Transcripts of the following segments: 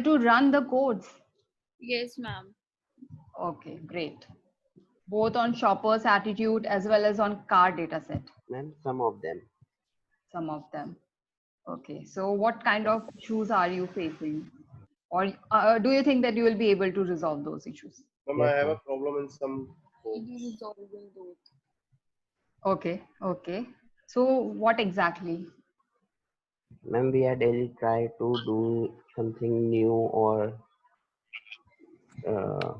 to run the codes? Yes, ma'am. Okay, great. Both on shopper's attitude as well as on car data set. Ma'am, some of them. Some of them. Okay, so what kind of issues are you facing? Or do you think that you will be able to resolve those issues? Ma'am, Yes, I have a ma'am. problem in some It codes. is resolving both. Okay, okay. So what exactly? Ma'am, we are daily try to do something new or uh,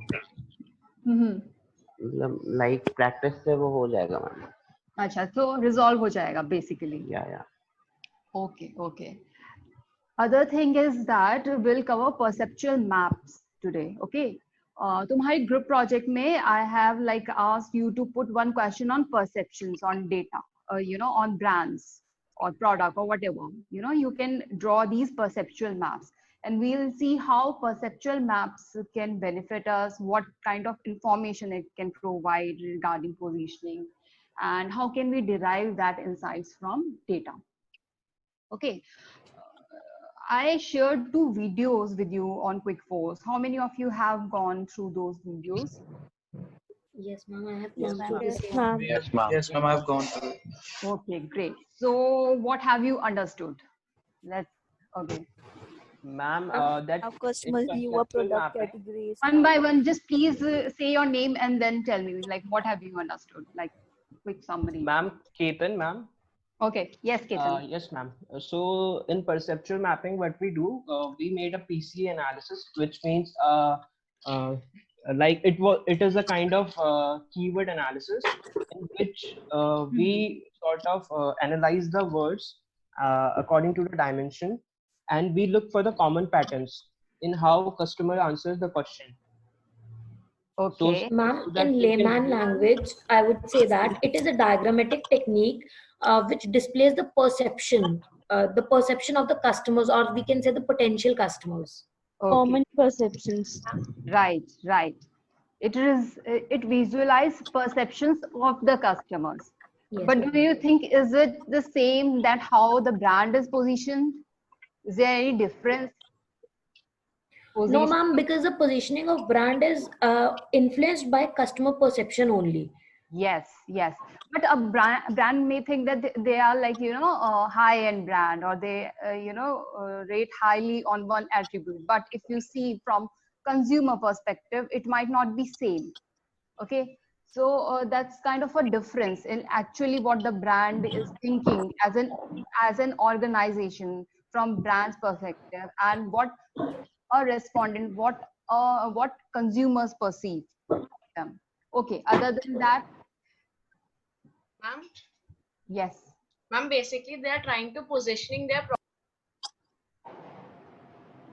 Mm-hmm. मतलब like practice से वो हो जाएगा ma'am. अच्छा, so resolve हो जाएगा basically. Yeah. Okay, okay. Other thing is that we'll cover perceptual maps today. Okay. तुम्हारी group project में I have like asked you to put one question on perceptions on data, on brands or product or whatever. You can draw these perceptual maps, and we'll see how perceptual maps can benefit us, what kind of information it can provide regarding positioning, and how can we derive that insights from data. Okay. I shared 2 videos with you on QuickForce. How many of you have gone through those videos? Yes, ma'am. I have Yes, gone ma'am. through the Yes, same. ma'am. Yes, ma'am. Yes, ma'am. I've gone through. Okay, great. So what have you understood? Okay. Ma'am, that Our in customers view a conceptual product mapping, categories. One by one, just please say your name and then tell me, like, what have you understood? Like, quick summary. ma'am, Ketan, ma'am. Okay. Yes, Ketan. Yes, ma'am. So in perceptual mapping, what we do, we made a PCA analysis, which means like it is a kind of keyword analysis in which we sort of analyze the words according to the dimension, and we look for the common patterns in how customer answers the question. Okay. Ma'am, So that in we can layman language, I would say that it is a diagrammatic technique which displays the perception of the customers, or we can say the potential customers. Okay. Common perceptions. Right, right. It visualizes perceptions of the customers. Yes. But do you think, is it the same that how the brand is positioned? Is there any difference? No, ma'am, because the positioning of brand is influenced by customer perception only. Yes, yes. But a brand may think that they are like, a high-end brand, or they, rate highly on one attribute. But if you see from consumer perspective, it might not be same. Okay. So that's kind of a difference in actually what the brand is thinking as an organization from brand's perspective, and what a respondent, what consumers perceive them. Okay. Other than that, Ma'am, yes. ma'am, basically they are trying to positioning their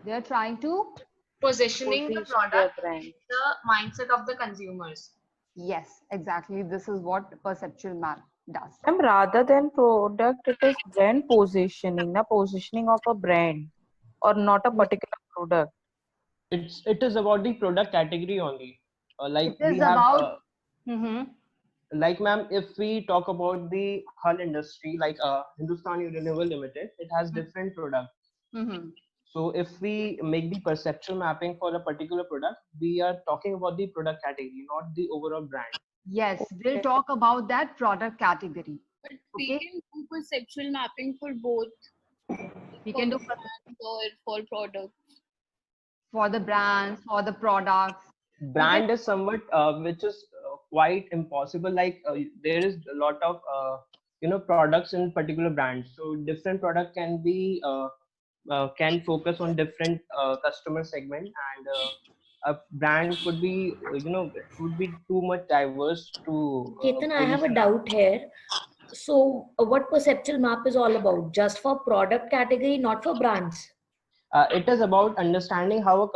They are trying to positioning the Position their product brand. in the mindset of the consumers. yes, exactly. This is what perceptual map does. And rather than product, it is brand positioning, the positioning of a brand or not a particular product. it is about the product category only. Like It is we have about. Mhm. like ma'am, if we talk about the hull industry, like Hindustan Unilever Limited, it has different products. Mhm. So if we make the perceptual mapping for a particular product, we are talking about the product category, not the overall brand. Yes, we'll talk about that product category. But we Okay. can do perceptual mapping for both. We For can do brands or for products. for the brands, for the products. Brand is somewhat which is quite impossible. Like there is a lot of products in particular brands, so different product can focus on different customer segment, and a brand could be it would be too much diverse to Ketan, I have a position. doubt here. So, what perceptual map is all about? Just for product category, not for brands? It is about understanding how a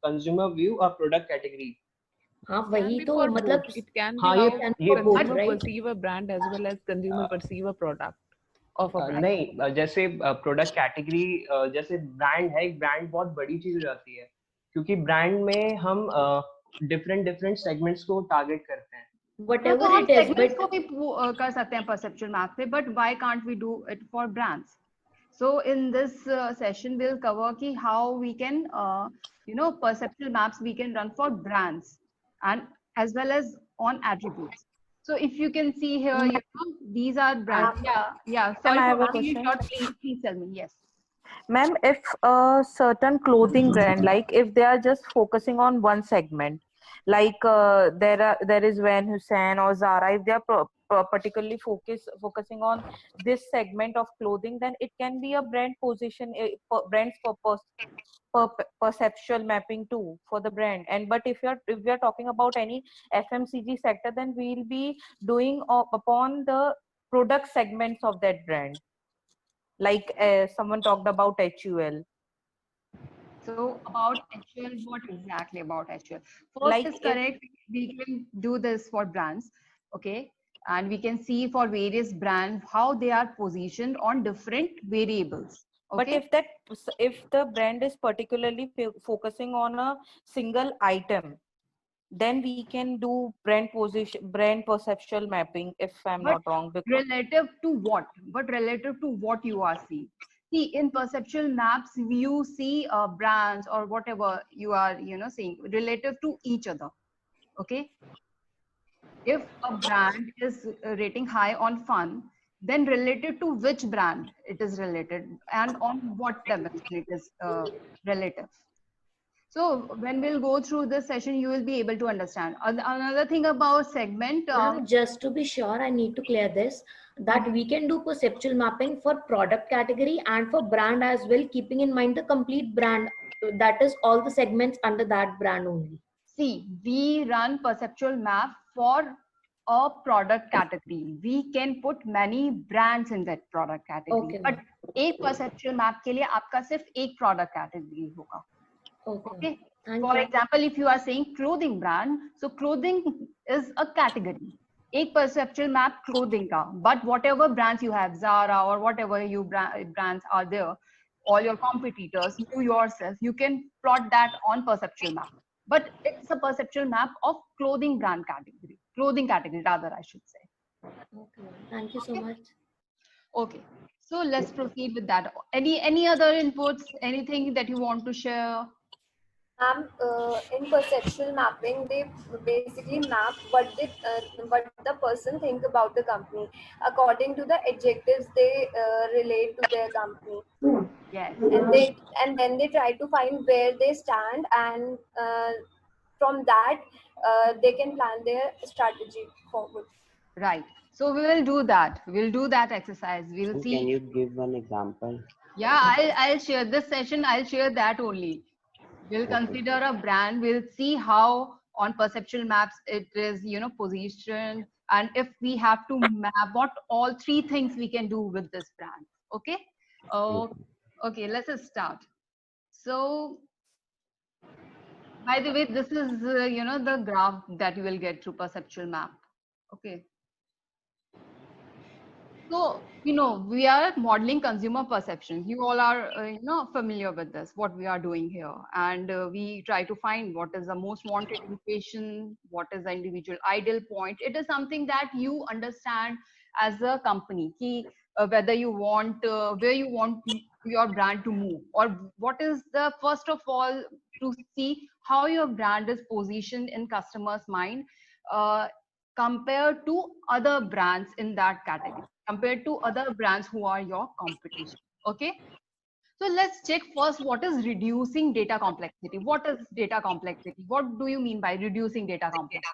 consumer view a product category. हाँ Can वही be तो for मतलब both. It can be हाँ how can ये for both, consumer right? perceive a brand as well as consumer perceive a product of a brand. नहीं जैसे product category जैसे brand है, एक ब्रांड बहुत बड़ी चीज हो जाती है, क्योंकि ब्रांड में हम डिफरेंट डिफरेंट सेगमेंट्स को टारगेट करते हैं. हाँ, Whatever तो हम it is, सेगमेंट्स but को भी कर सकते हैं परसेप्चुअल मैप पे, but why can't we do it for brands? So in this session, we'll cover ki how we can, perceptual maps we can run for brands and as well as on attributes. So if you can see here, these are brands. Yeah. Sorry I for have a cutting you question. short. Please tell me. Yes. Ma'am, if a certain clothing brand, like if they are just focusing on one segment, like there is Van Heusen or Zara, if they are particularly focusing on this segment of clothing, then it can be a brand position, brand's purpose, perceptual mapping too for the brand. And but if we are talking about any FMCG sector, then we'll be doing upon the product segments of that brand, like someone talked about HUL. So about HUL, what exactly about HUL? First Like is if correct. We can do this for brands, okay, and we can see for various brands how they are positioned on different variables. but Okay, if the brand is particularly focusing on a single item, then we can do brand perceptual mapping, if I'm but not wrong, because relative to what? But relative to what you are seeing. See, in perceptual maps, you see brands or whatever you are, seeing relative to each other. Okay, if a brand is rating high on fun, then related to which brand it is related and on what dimension it is relative. So when we'll go through this session, you will be able to understand. Another thing about segment. Ma'am, just to be sure, I need to clear this, that we can do perceptual mapping for product category and for brand as well, keeping in mind the complete brand. That is all the segments under that brand only. See, we run perceptual map for a product category. We can put many brands in that product category. Okay, But एक perceptual map के लिए आपका सिर्फ एक product category होगा. Okay. Thank For you. example, if you are saying clothing brand, so clothing is a category. एक perceptual map clothing का. But whatever brands you have, Zara or whatever you brands are there, all your competitors, you yourself, you can plot that on perceptual map. But it's a perceptual map of clothing brand category, clothing category rather, I should say. Okay, thank you so much. Okay, so let's proceed with that. Any other inputs? Anything that you want to share? In perceptual mapping, they basically map what the person think about the company according to the adjectives they relate to their company. Yes. And then they try to find where they stand, and from that they can plan their strategy forward. Right. So we will do that. We'll do that exercise. We'll And see. can you give one example? Yeah, I'll share this session. I'll share that only. We'll consider a brand. We'll see how on perceptual maps it is, positioned, and if we have to map what all three things we can do with this brand. Okay. Oh, okay. Let's just start. So, by the way, this is the graph that you will get through perceptual map. Okay. So, we are modeling consumer perception. You all are, familiar with this, what we are doing here. And we try to find what is the most wanted equation, what is the individual ideal point. It is something that you understand as a company, whether you want, where you want your brand to move, or what is the, first of all, to see how your brand is positioned in customers' mind compared to other brands in that category, compared to other brands who are your competition. Okay, so let's check first what is reducing data complexity. What is data complexity? What do you mean by reducing data complexity?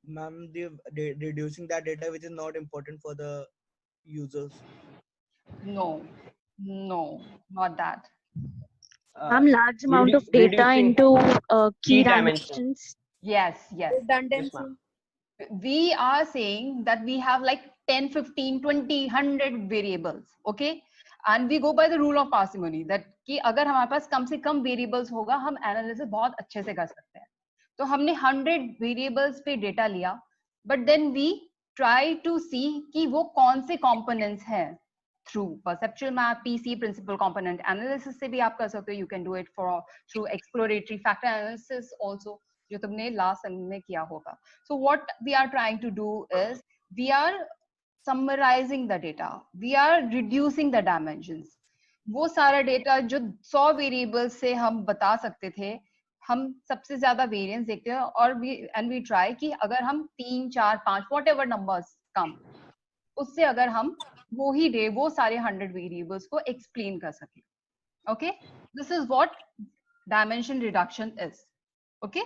Ma'am, reducing that data which is not important for the users. No, not that. Large amount of data into key dimensions. Yes. Redundancy. We are saying that we have like 10, 15, 20, 100 variables. Okay, and we go by the rule of parsimony that कि अगर हमारे पास कम से कम variables होगा हम analysis बहुत अच्छे से कर सकते हैं. तो हमने 100 variables पे data लिया, but then we try to see कि वो कौन से components हैं. Through perceptual map, PC, principal component analysis से भी आप कर सकते हो. You can do it through exploratory factor analysis also, जो तुमने last time में किया होगा. So what we are trying to do is we are summarizing the data. We are reducing the dimensions. वो सारा डेटा जो 100 वेरिएबल्स से हम बता सकते थे, हम सबसे ज्यादा वेरिएंस देखते हैं और वी ट्राई कि अगर हम 3 4 5 वॉट एवर नंबर्स कम, उससे अगर हम वो सारे 100 वेरिएबल्स को एक्सप्लेन कर सके. Okay, this is what dimension reduction is. Okay,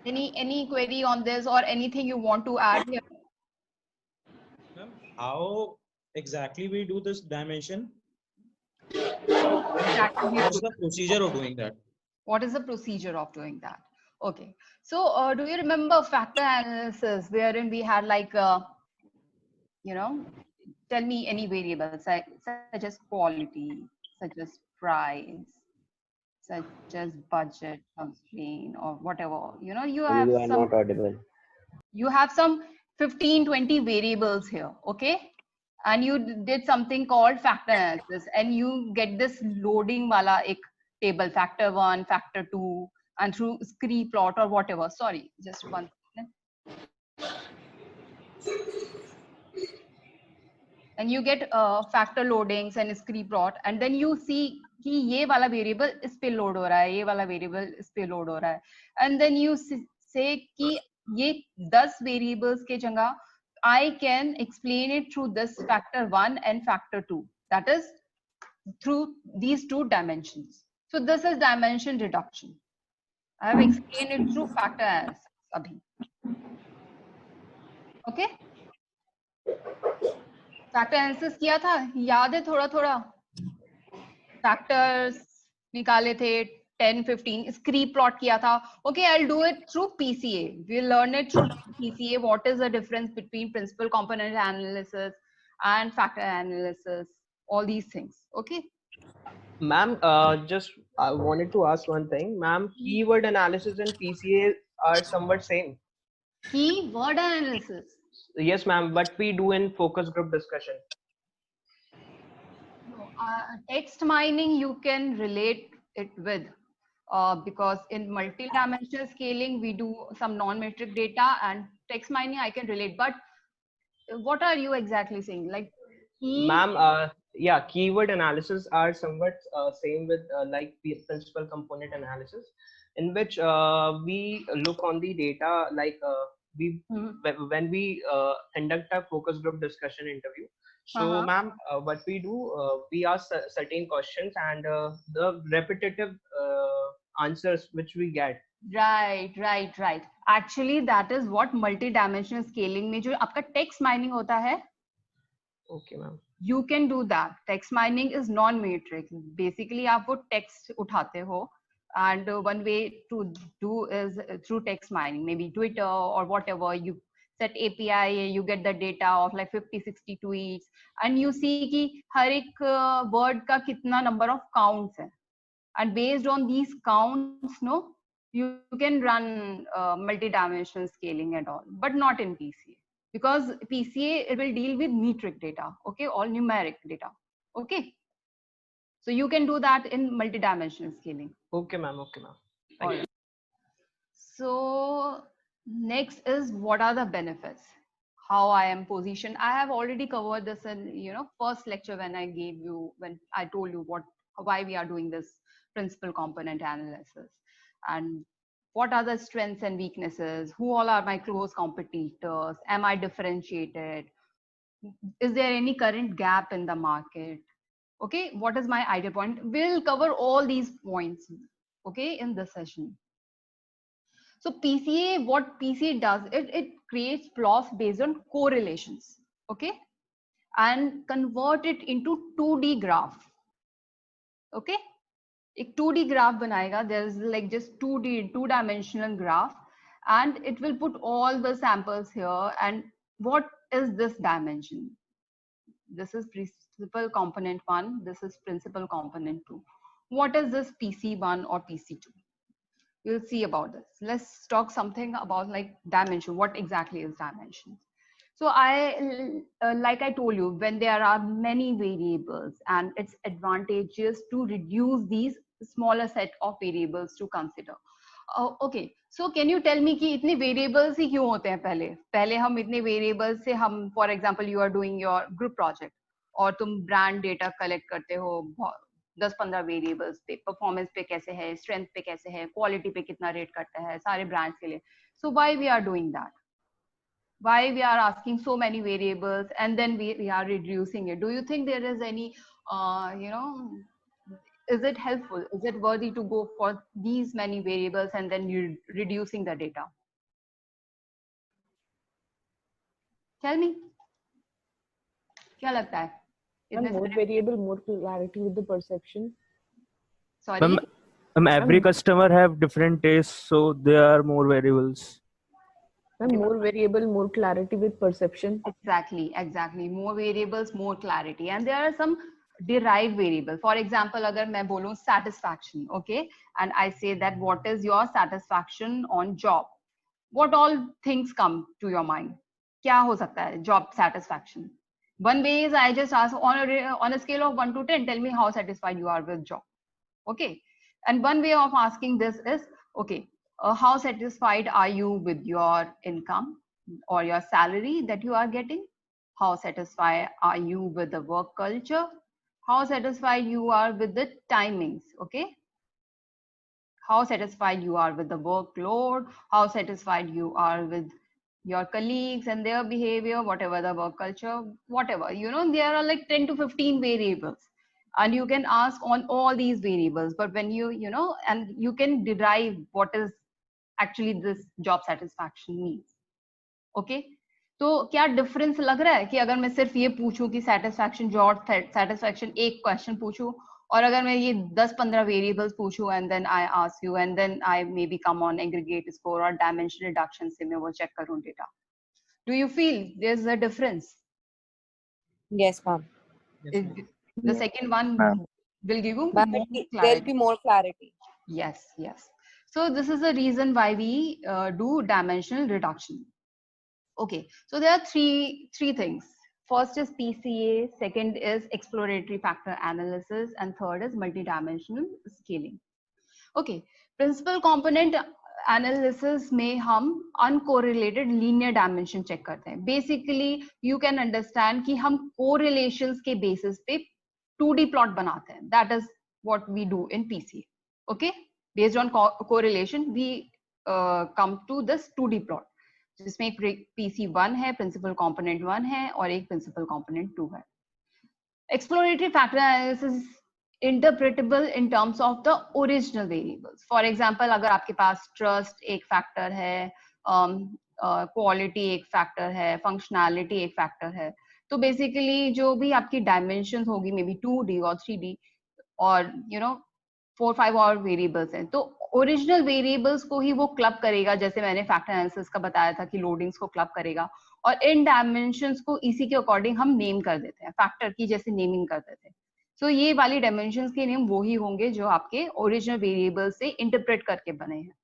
any query on this or anything you want to add here? Ma'am, how exactly we do this dimension? What's the procedure of doing that? What is the procedure of doing that? Okay, so do you remember factor analysis wherein we had like tell me any variables such as quality, such as price, such as budget constraint or whatever, you have you are some, not audible. you have some 15-20 variables here, okay, and you did something called factor analysis and you get this loading wala ek table, factor 1, factor 2, and through scree plot or whatever. Sorry, just one second. And you get factor loadings and scree plot, and then you see कि ये वाला variable इस पे load हो रहा है, ये वाला वेरिएबल इस पे लोड हो रहा है, and then you say कि ये 10 वेरिएबल्स के जगह I can explain it through this factor 1 and factor 2, that is through these two dimensions. So this is dimension reduction. I have explained it through factor analysis abhi. Okay, factor analysis किया था, याद है थोड़ा थोड़ा, factors निकाले थे 10-15, स्क्री plot किया था. Okay, I will do it through PCA. We will learn it through PCA. What is the difference between principal component analysis and factor analysis, all these things. Okay, Ma'am, just I wanted to ask one thing. Ma'am, keyword analysis and PCA are somewhat same. Keyword analysis? Yes, ma'am. What we do in focus group discussion. Text mining you can relate it with, because in multi-dimensional scaling we do some non-metric data, and text mining I can relate. But what are you exactly saying? Like, ma'am, yeah, keyword analysis are somewhat same with like principal component analysis, in which we look on the data, like when we conduct a focus group discussion interview. So ma'am, what we do, we ask certain questions, and the repetitive answers which we get. Right. Actually, that is what multi-dimensional scaling में जो आपका text mining होता है. Okay, ma'am. You can do that. Text mining is non-metric. Basically, आप वो text उठाते हो, and one way to do is through text mining, maybe Twitter or whatever. You set API, you get the data of like 50-60 tweets, and you see कि हर एक word का कितना number of counts है, and based on these counts, you can run multi-dimensional scaling and all, but not in PCA. Because PCA, it will deal with metric data, okay, all numeric data, okay. So you can do that in multi-dimensional scaling. Okay, ma'am. Thank you. So next is, what are the benefits? How I am positioned. I have already covered this in first lecture when I told you why we are doing this principal component analysis, and what are the strengths and weaknesses, who all are my close competitors, am I differentiated, is there any current gap in the market, okay, what is my ideal point. We'll cover all these points, okay, in this session. So PCA, what PCA does, it creates plots based on correlations, okay, and convert it into 2D graph, okay. एक 2D graph बनाएगा, there's like just 2-dimensional graph, and it will put all the samples here. And what is this dimension? This is principal component 1, this is principal component 2. What is this PC1 or PC2? We'll see about this. Let's talk something about like dimension. What exactly is dimension? So like I told you, when there are many variables, and it's advantageous to reduce these smaller set of variables to consider. Okay, so can you tell me कि इतने variables ही क्यों होते हैं पहले हम इतने variables से हम, for example, you are doing your group project, और तुम ब्रांड डेटा कलेक्ट करते हो 10-15 वेरिएबल्स पे, परफॉर्मेंस पे कैसे है, स्ट्रेंथ पे कैसे है, क्वालिटी पे कितना रेट करता है सारे ब्रांड्स के लिए. So why we are doing that? Why we are asking so many variables and then we are reducing it? Do you think there is any is it helpful, is it worthy to go for these many variables and then you reducing the data? Tell me, क्या लगता है? And more variable, more clarity with the perception. Sorry? Every customer have different tastes, so there are more variables. And more variable, more clarity with perception. Exactly. More variables, more clarity. And there are some derived variables. For example, agar main bolu satisfaction, okay, and I say that what is your satisfaction on job? What all things come to your mind? Kya ho sakta hai job satisfaction? One way is I just ask on a scale of 1 to 10, tell me how satisfied you are with job. Okay. And one way of asking this is, okay, how satisfied are you with your income or your salary that you are getting? How satisfied are you with the work culture? How satisfied you are with the timings? Okay. How satisfied you are with the workload? How satisfied you are with your colleagues and their behavior, whatever the work culture, whatever, there are like 10 to 15 variables. And you can ask on all these variables, but when and you can derive what is actually this job satisfaction means. Okay. तो क्या difference लग रहा है कि अगर मैं सिर्फ ये पूछूं कि satisfaction job satisfaction एक क्वेश्चन पूछूं, और अगर मैं ये 10-15 वेरिएबल्स पूछूं and then I ask you and then I maybe come on aggregate score और dimension reduction से मैं वो चेक करूं data. Do you feel there's a difference? Yes, ma'am. The second one will give you Ma'am, there'll be more clarity. Yes. So this is the reason why we do dimensional reduction. Okay, so there are three things. First is PCA, second is exploratory factor analysis, and third is multidimensional scaling. Okay, principal component analysis में हम uncorrelated linear dimension check करते हैं. Basically, you can understand कि हम correlations के basis पे 2D plot बनाते हैं. That is what we do in PCA. Okay, based on correlation, we come to this 2D plot. जिसमें एक PC1 है, principal component 1 है और एक principal component 2 है. Exploratory factor analysis is interpretable in terms of the original variables. For example, अगर आपके पास trust एक factor है, quality एक factor है, functionality एक factor है, तो basically जो भी आपकी dimensions होगी maybe 2D और 3D और 4-5 और वेरिएबल्स हैं, तो ओरिजिनल वेरिएबल्स को ही वो क्लब करेगा, जैसे मैंने फैक्टर एनालिसिस का बताया था कि लोडिंग्स को क्लब करेगा, और इन डायमेंशंस को इसी के अकॉर्डिंग हम नेम कर देते हैं, फैक्टर की जैसे नेमिंग कर देते हैं. सो ये वाली डायमेंशंस के नेम वो ही होंगे जो आपके ओरिजिनल वेरिएबल से इंटरप्रेट करके बने हैं.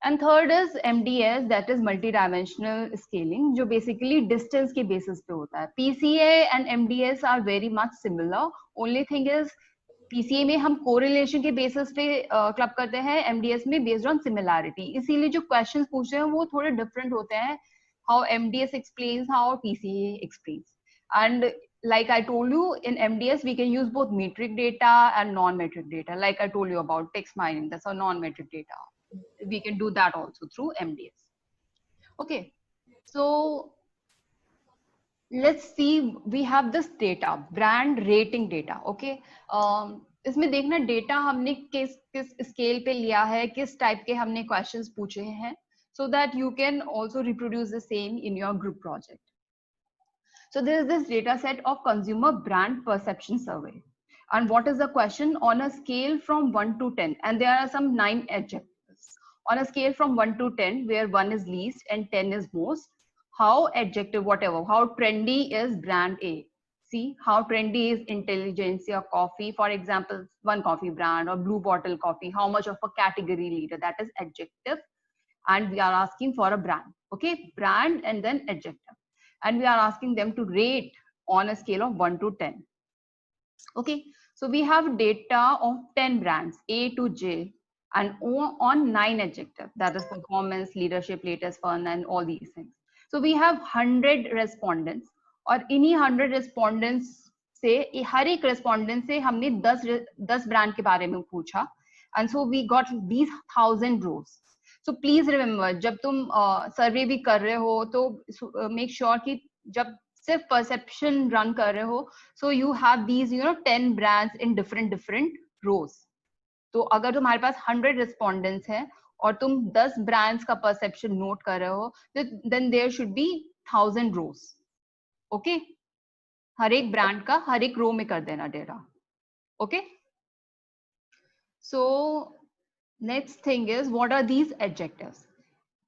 And third is MDS, that is multi dimensional scaling, जो बेसिकली डिस्टेंस के बेसिस पे होता है. PCA and MDS are very much similar, only thing is PCA में हम कोरिलेशन के बेसिस पे क्लब करते हैं, MDS में बेस्ड ऑन सिमिलैरिटी. इसीलिए जो क्वेश्चंस पूछते हैं वो थोड़े डिफरेंट होते हैं. How MDS explains, how PCA explains. And like I told you, in MDS we can use both metric data and non-metric data. Like I told you about text mining, that's a non-metric data. We can do that also through MDS. Okay, so let's see, we have this data, brand rating data. Okay, इसमें देखना data हमने किस scale पे लिया है, किस type के हमने क्वेश्चंस पूछे हैं, so that you can also reproduce the same in your group project. So there is this data set of consumer brand perception survey, and what is the question? On a scale from 1 to 10, and there are some 9 adjectives. On a scale from 1 to 10, where 1 is least and 10 is most, how adjective, whatever, how trendy is brand A? See, how trendy is Intelligentsia coffee, for example, one coffee brand, or Blue Bottle coffee, how much of a category leader, that is adjective. And we are asking for a brand. Okay, brand and then adjective, and we are asking them to rate on a scale of 1 to 10. Okay, so we have data of 10 brands A to J, and on 9 adjectives, that is performance, leadership, latest, fun, and all these things. So we have 100 respondents, और इन्हीं 100 respondents से हर एक respondent से हमने 10 brand के बारे में पूछा, and so we got these 1000 rows. So please remember, जब तुम सर्वे भी कर रहे हो तो मेक श्योर कि जब सिर्फ परसेप्शन रन कर रहे हो, so you have these 10 brands in different rows. तो अगर तुम्हारे पास 100 रिस्पोंडेंट्स हैं और तुम 10 ब्रांड्स का परसेप्शन नोट कर रहे हो, then there should be 1000 rows. Okay, हर एक ब्रांड का हर एक रो में कर देना data. Okay, so next thing is what are these adjectives.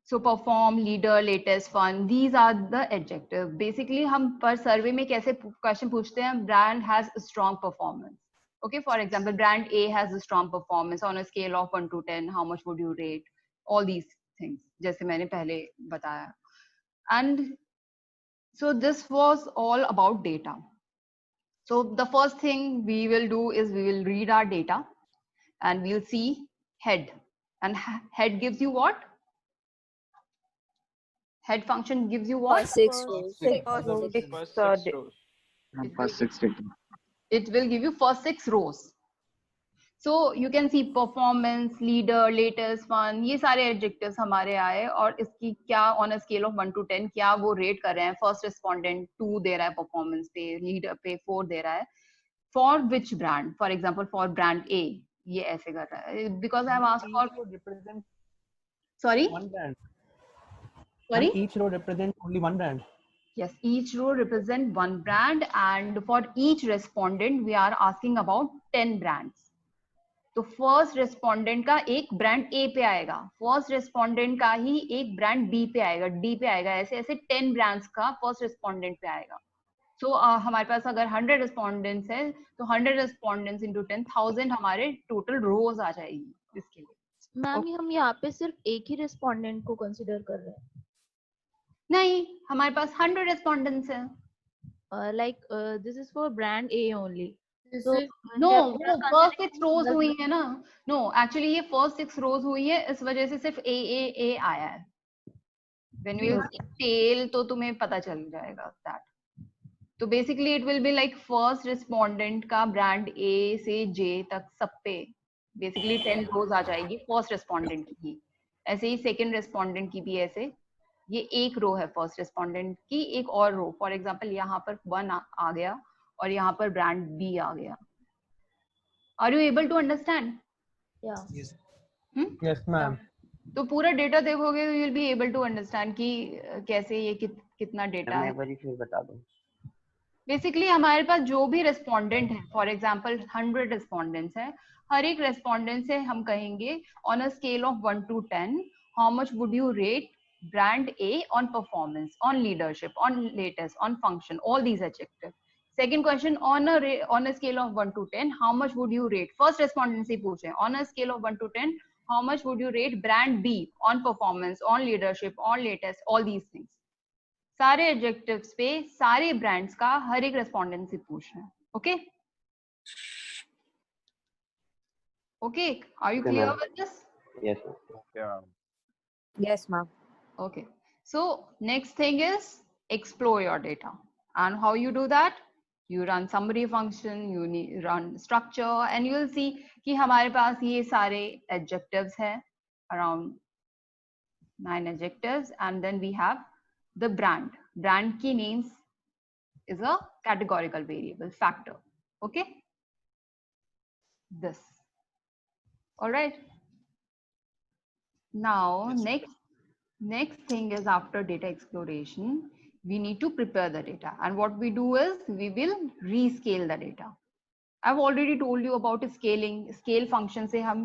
So perform, leader, latest, fun, these are the adjectives. Basically हम पर सर्वे में कैसे क्वेश्चन पूछते हैं, brand has a strong performance. Okay, for example, brand A has a strong performance on a scale of 1 to 10, how much would you rate? All these things, जैसे मैंने पहले बताया. And so this was all about data. So the first thing we will do is we will read our data and we'll see head. And head gives you what? Head function gives you what? First six rows. First six data. It will give you first 6 rows. So you can see performance, leader, latest, fun, ये सारे adjectives हमारे आए और इसकी क्या on a scale of 1 to 10 क्या वो rate कर रहे हैं. First respondent 2 दे रहा है performance पे, leader पे 4 दे रहा है. For which brand? For example, for brand A ये ऐसे कर रहा है. Because I have asked for represent sorry one brand. Sorry? And each row represents only one brand. Yes, each row represents one brand, and for each respondent we are asking about 10 brands. तो first respondent का एक brand ए पे आएगा, first respondent का ही एक brand B पे आएगा, D पे आएगा, ऐसे ऐसे 10 ब्रांड्स का फर्स्ट रेस्पोंडेंट पे आएगा. सो हमारे पास अगर 100 रेस्पोंडेंट्स है तो 100 रेस्पोंडेंट्स इंटू 10,000 हमारे टोटल रोज आ जाएगी इसके लिए. मैम हम यहाँ पे सिर्फ एक ही रेस्पोंडेंट को कंसिडर कर रहे हैं? नहीं, हमारे पास 100 रेस्पोंडेंट्स हैं. Like this is for brand A only. So no, first 6 रोज हुई है ना. नो, एक्चुअली ये फर्स्ट 6 रोज हुई है, इस वजह से सिर्फ ए आया है. When we will see tail तो तुम्हें पता चल जाएगा that. तो basically it will be like first respondent का ब्रांड ए से जे तक सब पे बेसिकली 10 रोज आ जाएगी फर्स्ट रिस्पोंडेंट की. ऐसे ही सेकंड रिस्पोंडेंट की भी ऐसे, ये एक रो है फर्स्ट रिस्पोंडेंट की, एक और रो. फॉर एग्जांपल यहाँ पर 1 आ गया और यहाँ पर ब्रांड बी आ गया. Are you able to understand? Yes, ma'am. तो पूरा डेटा देखोगे you will be able to understand कि कैसे ये कितना डेटा है. मैं फिर बता दूं. बेसिकली हमारे पास जो भी रेस्पोंडेंट है, फॉर एग्जांपल 100 रेस्पोंडेंट्स है, हर एक रेस्पोंडेंट से हम कहेंगे on a scale of 1 to 10 how much would you rate brand A on performance, on leadership, on latest, on function, all these adjectives. Second question, on a scale of 1 to 10 how much would you rate? First respondent से पूछे, on a scale of 1 to 10 how much would you rate brand B on performance, on leadership, on latest, all these things. सारे adjectives पे सारे brands का हर एक respondent से पूछना है. Okay? Okay, are you clear with this? Yes, ma'am. Yes, ma'am. Okay, so next thing is explore your data, and how you do that? You run summary function, you run structure, and you will see कि हमारे पास ये सारे adjectives हैं, around 9 adjectives, and then we have the brand. Brand की names is a categorical variable factor. Okay, this. All right. Now next thing is after data exploration, we need to prepare the data, and what we do is we will rescale the data. I've already told you about scaling. Scale function से हम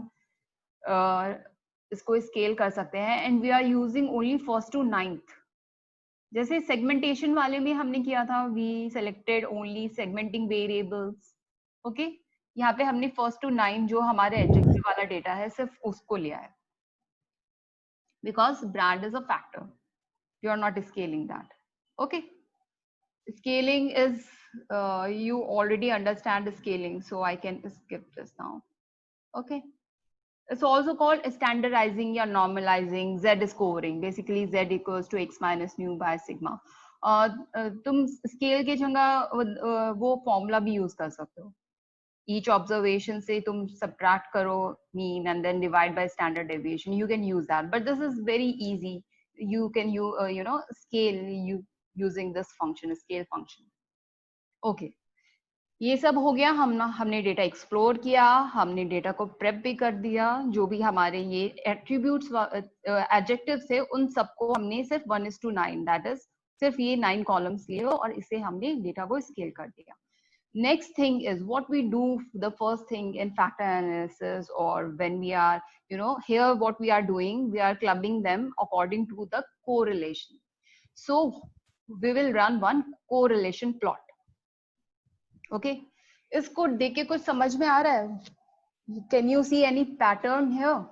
इसको scale कर सकते हैं, and we are using only first to 9th. जैसे segmentation वाले में हमने किया था, we selected only segmenting variables. Okay, यहाँ पे हमने first to 9 जो हमारे adjective वाला data है सिर्फ उसको लिया है. Because brand is a factor, you are not scaling that. Okay, scaling is you already understand scaling, so I can skip this now. Okay, it's also called standardizing or normalizing, z scoring. Basically z equals to x minus nu by sigma. तुम scale के जगह वो formula भी use कर सकते हो. Each observation से तुम subtract करो mean and then divide by standard deviation. You can use that, but this is very easy. You can scale using this function, scale function. Okay. ये सब हो गया. हमने डेटा एक्सप्लोर किया, हमने डेटा को प्रेप भी कर दिया. जो भी हमारे ये एट्रीब्यूट्स एडजेक्टिव्स थे उन सबको हमने सिर्फ 1:9 दैट इज सिर्फ ये 9 कॉलम्स लिए और इसे हमने डेटा को स्केल कर दिया. Next thing is what we do. The first thing in factor analysis, or when we are, here what we are doing, we are clubbing them according to the correlation. So we will run one correlation plot. Okay, इसको देख के कुछ समझ में आ रहा है? Can you see any pattern here?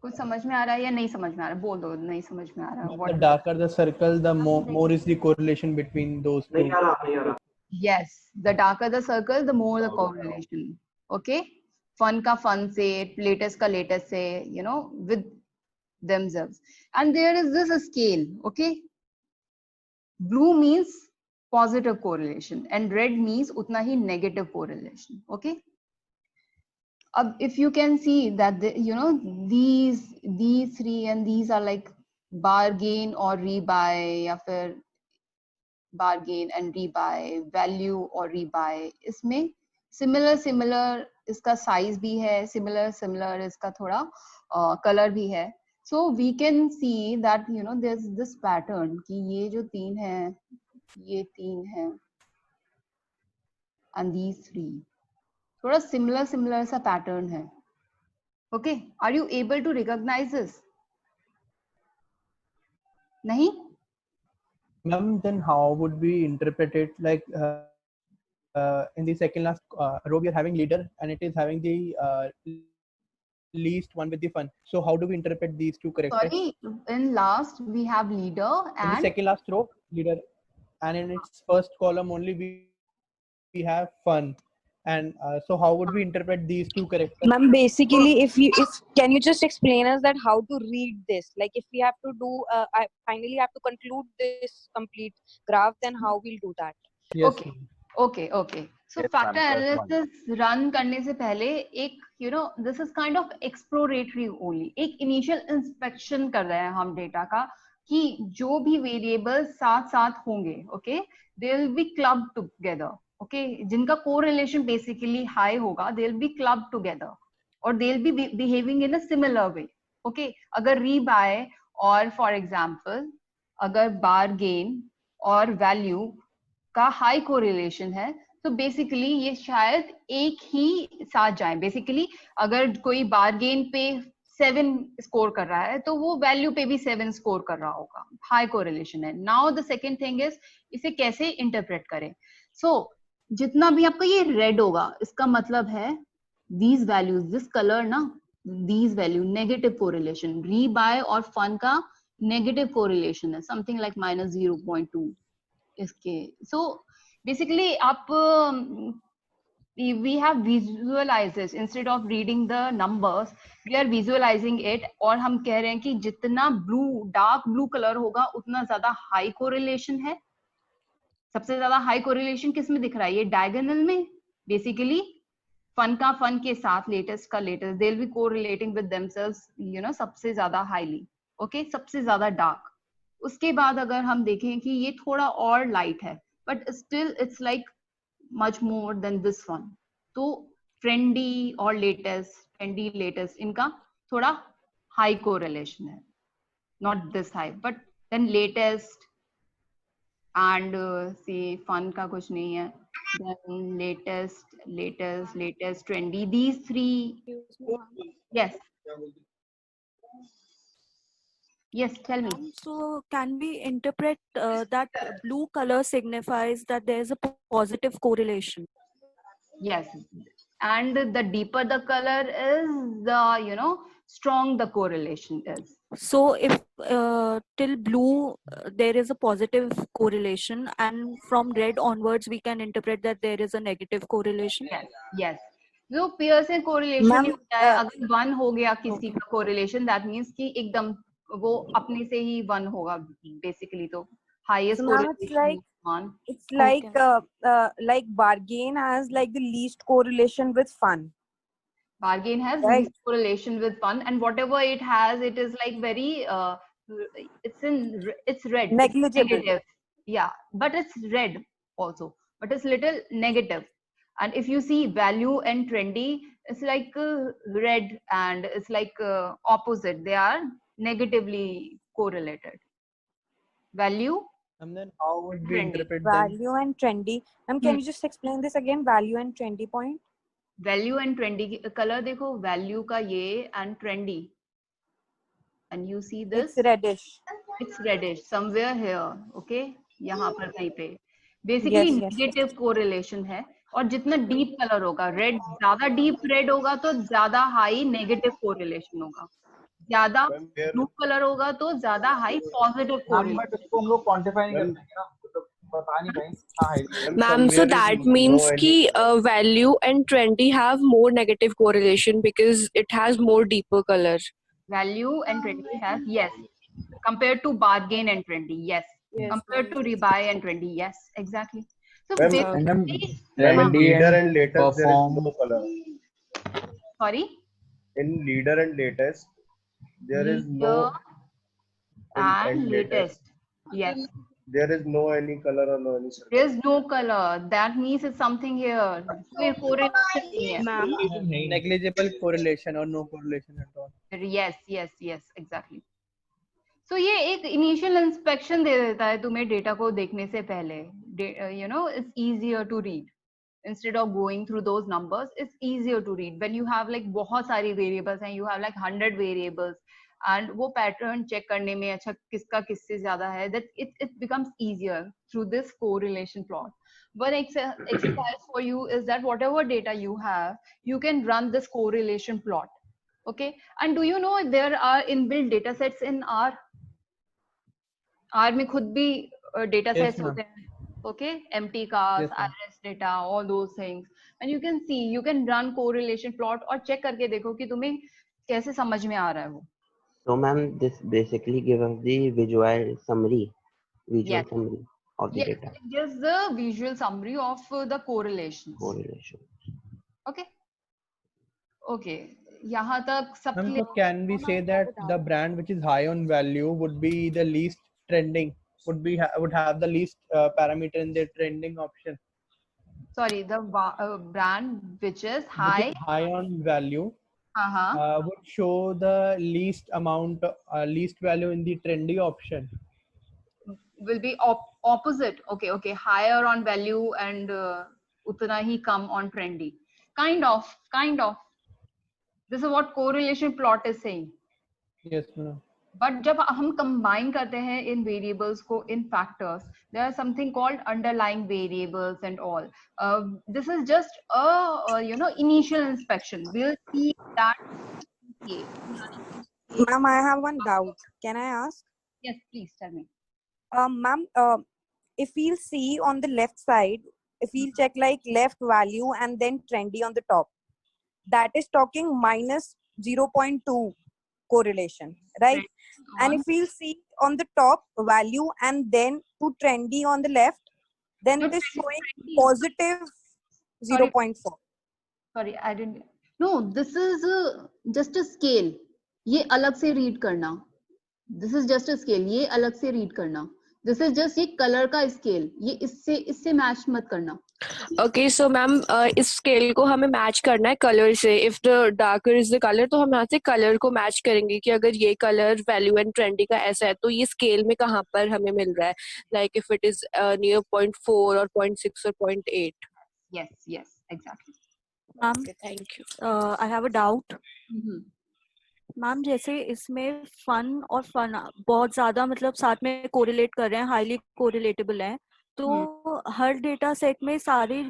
कुछ समझ में आ रहा है या नहीं समझ में आ रहा है? बोल दो नहीं समझ में आ रहा है. The darker the circle, the more is the correlation between those two. Yes, the darker the circle, the more the correlation. Okay, fun का fun से, latest का latest से, with themselves. And there is this scale. Okay, blue means positive correlation and red means उतना ही negative correlation. Okay. If you can see that these three and these are like bargain or rebuy, या फिर bargain and rebuy, value or rebuy, इसमें similar इसका size भी है, similar इसका थोड़ा color भी है. So we can see that there's this pattern कि ये जो 3 है, ये 3 है, and these 3. थोड़ा similar सा pattern है. Okay, are you able to recognize this? नहीं? Ma'am, then how would we interpret it? Like in the second last row, we are having leader, and it is having the least one with the fun. So how do we interpret these two characters? Sorry, in last we have leader and in the second last row, leader, and in its first column only we have fun. And so how would we interpret these two characters? Ma'am, basically, if can you just explain us that how to read this? Like if we have to do, I finally have to conclude this complete graph, then how we'll do that? Yes. Okay. So Yes, factor ma'am, first analysis run करने से पहले एक this is kind of exploratory only. एक initial inspection कर रहे हैं हम data का कि जो भी variables साथ होंगे, okay, they will be clubbed together. Okay, जिनका correlation basically high होगा, they'll be clubbed together or they'll be behaving in a similar way. Okay, अगर rebuy और for example अगर bargain और value का high correlation है, तो basically ये शायद एक ही साथ जाएं. Basically अगर कोई bargain पे 7 स्कोर कर रहा है तो वो वैल्यू पे भी 7 स्कोर कर रहा होगा. हाई कोरिलेशन है. Now the second thing is इसे कैसे इंटरप्रेट करें. सो जितना भी आपका ये रेड होगा इसका मतलब है these values, this color ना, these value नेगेटिव कोरिलेशन. रीबाय और फन का नेगेटिव कोरिलेशन है, समथिंग लाइक -0.2 इसके. सो बेसिकली आप we have visualized this instead of reading the numbers, we are visualizing it. और हम कह रहे हैं कि जितना ब्लू डार्क ब्लू कलर होगा उतना ज्यादा हाई कोरिलेशन है. सबसे ज्यादा हाई कोरिलेशन किस में दिख रहा है? ये डायगोनल में. बेसिकली फन का फन के साथ लेटेस्ट का latest, they will be correlating with themselves सबसे ज्यादा हाईली. ओके, सबसे ज्यादा डार्क. उसके बाद अगर हम देखें कि ये थोड़ा और लाइट है but still it's like much more than this one. तो trendy और latest इनका थोड़ा high correlation है. Not this high, but then latest and see fun का कुछ नहीं है. Then latest, trendy. These three. Yes. Yes, tell me. So can we interpret that blue color signifies that there is a positive correlation? Yes, and the deeper the color is, the strong the correlation is. So if till blue there is a positive correlation, and from red onwards we can interpret that there is a negative correlation. Yes. जो Pearson correlation Ma'am, नहीं होता है, अगर 1 हो गया किसी का correlation, that means कि एकदम वो अपने से ही 1 होगा बेसिकली. तो highest so ma'am, it's correlation like 1. like bargain has like the least correlation with fun, Bargain has right? least correlation with fun, and whatever it has, it is like very it's red, it's Negligible. negative. Yeah, but it's red also, but it's little negative. And if you see value and trendy, it's like red, and it's like opposite. They are negatively correlated. Value, And then how would we trendy. interpret them? Value and trendy. Ma'am, can you just explain this again? Value and trendy point. Value and trendy color देखो, value का ये and trendy, and you see this, It's reddish. it's reddish somewhere here. Okay, यहाँ पर कहीं पे basically Yes, yes. negative correlation है. और जितना deep color होगा, red ज्यादा deep red होगा तो ज्यादा high negative correlation होगा, ज्यादा blue color होगा तो ज्यादा high positive correlation. इसको हम लोग क्वांटिफाई नहीं कर पाएंगे ना, तो बता नहीं पाएंगे. Ma'am, so that means कि value and trendy have more negative correlation because it has more deeper color. Value and trendy has, yes, compared to bargain and trendy, yes, compared to rebuy and trendy, yes, exactly. So basically, leader and latest there is no color. Sorry, In leader and latest there is no and latest, yes, there is no any color or no any circle. there's no color, that means it's something here. कोई correlation नहीं है. Ma'am, negligible correlation or no correlation at all. Yes, yes, yes, exactly. So ये एक initial inspection दे देता है तुम्हें data को देखने से पहले. You know, it's easier to read. Instead of going through those numbers, it's easier to read. When you have like बहुत सारी variables हैं, you have like 100 variables, and वो pattern check करने में अच्छा किसका किससे ज़्यादा है, that it becomes easier through this correlation plot. One exercise for you is that whatever data you have, you can run this correlation plot. Okay, and do you know there are inbuilt data sets in R? R में खुद भी data sets होते हैं. Okay, empty cars, IRS data, all those things, and you can see, you can run correlation plot और check करके देखो कि तुम्हें कैसे समझ में आ रहा है वो. So ma'am, this basically gives us the visual summary Yes. of the Yes, data. it gives the visual summary of the correlations. Correlation. Okay. Okay. यहाँ तक सब Ma'am, clear? so can we say that the brand which is high on value would be the least trending, would have the least parameter in the trending option? Sorry, the brand which is high. Which is high on value would show the least amount, least value in the trendy option. Will be opposite. Okay, okay, higher on value and उतना ही कम on trendy. Kind of. This is what correlation plot is saying. Yes, ma'am. But जब हम combine करते हैं in variables को in factors, there are something called underlying variables and all. This is just a you know, initial inspection. We'll see that. Ma'am, I have one doubt. Can I ask? Yes, please tell me. Ma'am, if we'll see on the left side, if we'll check like left value and then trendy on the top, that is talking minus 0.2 correlation, right? And if we'll see on the top value and then to trendy on the left, then it is showing positive 0.4. Sorry, I didn't. No, this is just a scale. ये अलग से read करना. This is just a scale. ये अलग से read करना. This is just ये color का scale. ये इससे match मत करना. Okay, so ma'am, इस scale को हमें match करना है color से. If the darker is the color, तो हम यहाँ से color को match करेंगे कि अगर ये color value and trendy का ऐसा है, तो ये scale में कहाँ पर हमें मिल रहा है? Like if it is near 0.4 or 0.6 or 0.8. Yes, exactly. Ma'am, okay, thank you. I have a doubt. Ma'am जैसे इसमें फन और फन बहुत ज्यादा मतलब साथ में कोरिलेट कर रहे हैं, हाईली कोरिलेटेबल हैं, तो हर डेटा सेट में सारे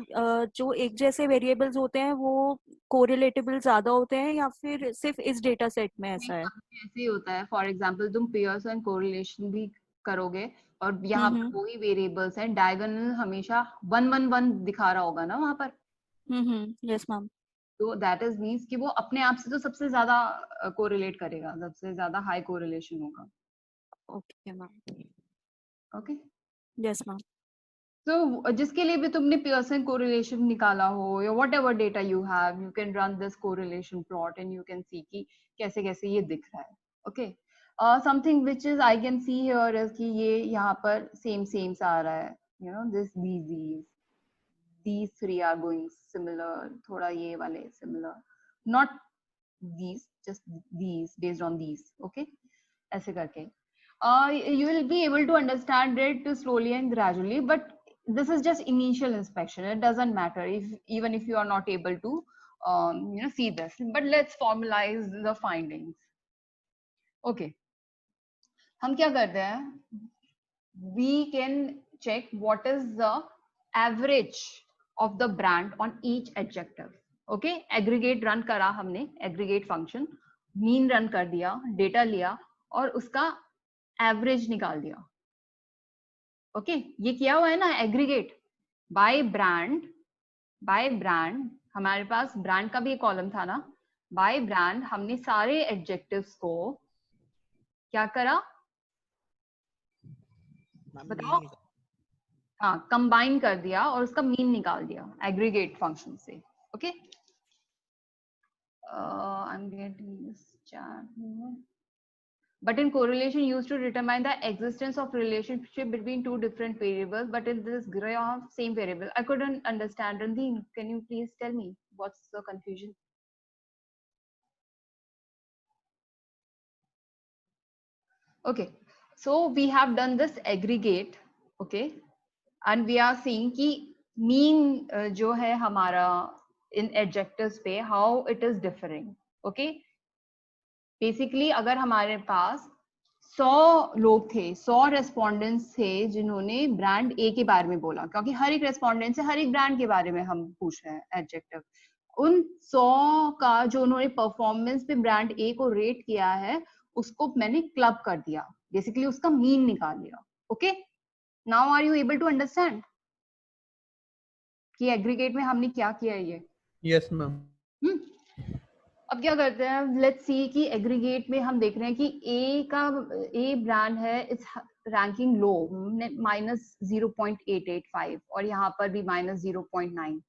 जो एक जैसे वेरिएबल्स होते हैं वो कोरिलेटेबल ज्यादा होते हैं या फिर सिर्फ इस डेटा सेट में ऐसा है? ऐसे ही होता है. फॉर एग्जांपल तुम पियर्सन कोरिलेशन भी करोगे और यहाँ पर वही वेरिएबल्स हैं, डायगोनल हमेशा 1 1 1 दिखा रहा होगा ना वहाँ पर. Yes ma'am. तो दैट इज मीन्स कि वो अपने आप से तो सबसे ज्यादा कोरिलेट करेगा, सबसे ज्यादा हाई कोरिलेशन होगा. Okay ma'am. Okay. Yes ma'am. तो जिसके लिए भी तुमने पियर्सन कोरिलेशन निकाला हो या what ever data you have, you can run this correlation plot and you can see कि कैसे कैसे ये दिख रहा है. Okay. Something which is I can see here is कि ये यहाँ पर सेम सेम सा आ रहा है. You know this these three are going similar, thoda ye wale similar, not these, just these, based on these. Okay, aise karke you will be able to understand it slowly and gradually, but this is just initial inspection. It doesn't matter if even if you are not able to see this, but let's formalize the findings. Okay, hum kya karte hain, we can check what is the average of the brand on each adjective. Okay, aggregate run करा हमने, aggregate function, mean run कर दिया, data लिया और उसका average निकाल दिया. Okay, ये किया हुआ है ना aggregate by brand. हमारे पास brand का भी एक कॉलम था ना. by brand हमने सारे adjectives को क्या करा, बताओ. हाँ, कंबाइन कर दिया और उसका मीन निकाल दिया एग्रीगेट फंक्शन से. Okay, I am getting this chat. But in correlation used to determine the existence of relationship between two different variables, but in this graph same variable. I couldn't understand. Randeep, can you please tell me what's the confusion? Okay, so we have done this aggregate. Okay, and we are seeing कि mean जो है हमारा in adjectives पे how it is differing. Okay, basically अगर हमारे पास 100 लोग थे, 100 respondents थे जिन्होंने ब्रांड ए के बारे में बोला, क्योंकि हर एक रेस्पोंडेंट से हर एक ब्रांड के बारे में हम पूछ रहे हैं एडजेक्टिव. उन 100 का जो उन्होंने परफॉर्मेंस पे ब्रांड ए को रेट किया है उसको मैंने क्लब कर दिया, बेसिकली उसका मीन निकाल लिया. Okay, now are you able to understand कि एग्रीगेट में हमने क्या किया है ये? Yes ma'am. अब क्या करते हैं, लेट्स सी कि एग्रीगेट में हम देख रहे हैं कि ए ब्रांड है, इट्स रैंकिंग लो -0.885 और यहाँ पर भी -0.9,